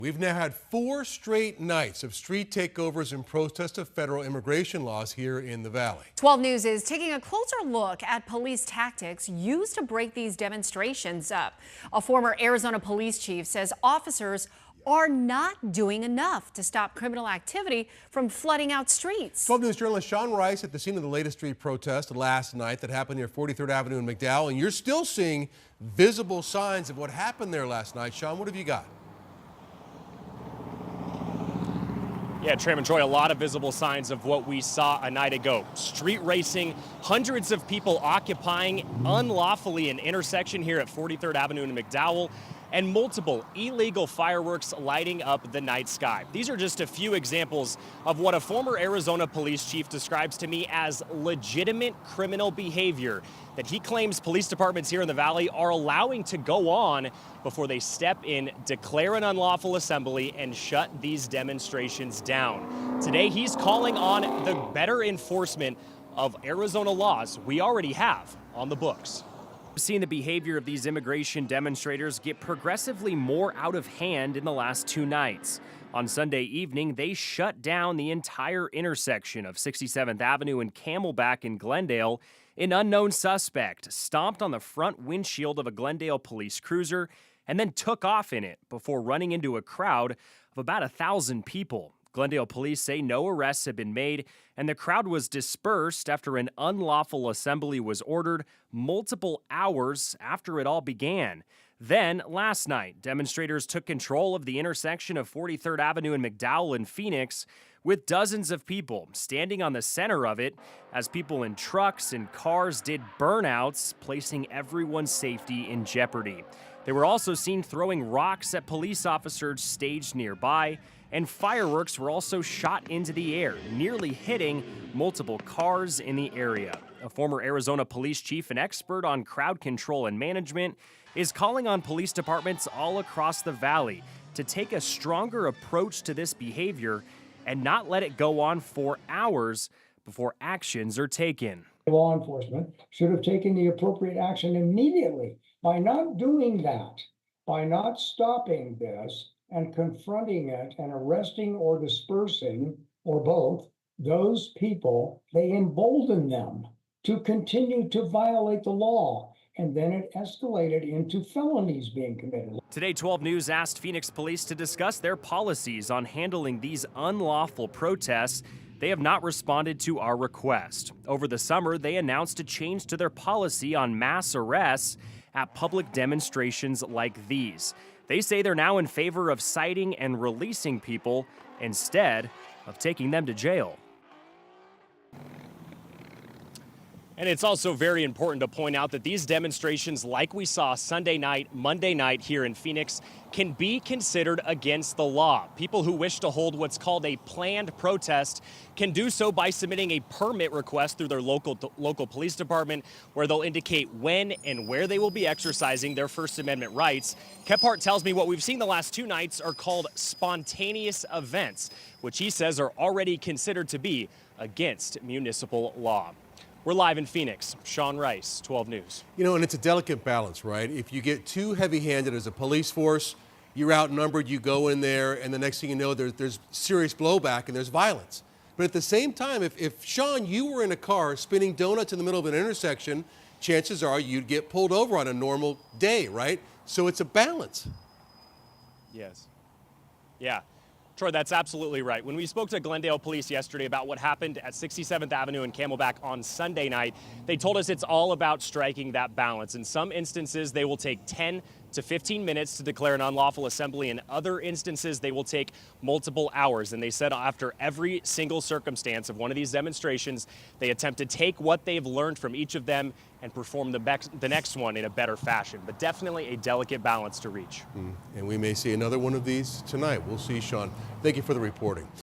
We've now had 4 straight nights of street takeovers in protest of federal immigration laws here in the Valley. 12 News is taking a closer look at police tactics used to break these demonstrations up. A former Arizona police chief says officers are not doing enough to stop criminal activity from flooding out streets. 12 News journalist Sean Rice at the scene of the latest street protest last night that happened near 43rd Avenue in McDowell, and you're still seeing visible signs of what happened there last night. Sean, what have you got? Yeah, Tram and Troy, a lot of visible signs of what we saw a night ago. Street racing, hundreds of people occupying unlawfully an intersection here at 43rd Avenue in McDowell, and multiple illegal fireworks lighting up the night sky. These are just a few examples of what a former Arizona police chief describes to me as legitimate criminal behavior that he claims police departments here in the Valley are allowing to go on before they step in, declare an unlawful assembly, and shut these demonstrations down. Today, he's calling on the better enforcement of Arizona laws we already have on the books. We've seen the behavior of these immigration demonstrators get progressively more out of hand in the last 2 nights. On Sunday evening, they shut down the entire intersection of 67th Avenue and Camelback in Glendale. An unknown suspect stomped on the front windshield of a Glendale police cruiser and then took off in it before running into a crowd of about 1,000 people. Glendale police say no arrests have been made, and the crowd was dispersed after an unlawful assembly was ordered multiple hours after it all began. Then, last night, demonstrators took control of the intersection of 43rd Avenue in McDowell and Phoenix, with dozens of people standing on the center of it as people in trucks and cars did burnouts, placing everyone's safety in jeopardy. They were also seen throwing rocks at police officers staged nearby, and fireworks were also shot into the air, nearly hitting multiple cars in the area. A former Arizona police chief and expert on crowd control and management is calling on police departments all across the Valley to take a stronger approach to this behavior and not let it go on for hours before actions are taken. Law enforcement should have taken the appropriate action immediately. By not doing that, by not stopping this and confronting it and arresting or dispersing, or both, those people, they embolden them to continue to violate the law. And then it escalated into felonies being committed. Today, 12 News asked Phoenix police to discuss their policies on handling these unlawful protests. They have not responded to our request. Over the summer, they announced a change to their policy on mass arrests at public demonstrations like these. They say they're now in favor of citing and releasing people instead of taking them to jail. And it's also very important to point out that these demonstrations, like we saw Sunday night, Monday night here in Phoenix, can be considered against the law. People who wish to hold what's called a planned protest can do so by submitting a permit request through their local police department, where they'll indicate when and where they will be exercising their First Amendment rights. Kephart tells me what we've seen the last 2 nights are called spontaneous events, which he says are already considered to be against municipal law. We're live in Phoenix. Sean Rice, 12 News. You know, and it's a delicate balance, right? If you get too heavy-handed as a police force, you're outnumbered, you go in there, and the next thing you know, there's serious blowback and there's violence. But at the same time, if Sean, you were in a car spinning donuts in the middle of an intersection, chances are you'd get pulled over on a normal day, right? So it's a balance. Yes. Yeah. Troy, that's absolutely right. When we spoke to Glendale police yesterday about what happened at 67th Avenue and Camelback on Sunday night, they told us it's all about striking that balance. In some instances, they will take 10 to 15 minutes to declare an unlawful assembly. In other instances, they will take multiple hours. And they said after every single circumstance of one of these demonstrations, they attempt to take what they've learned from each of them and perform the next one in a better fashion. But definitely a delicate balance to reach. And we may see another one of these tonight. We'll see, Sean. Thank you for the reporting.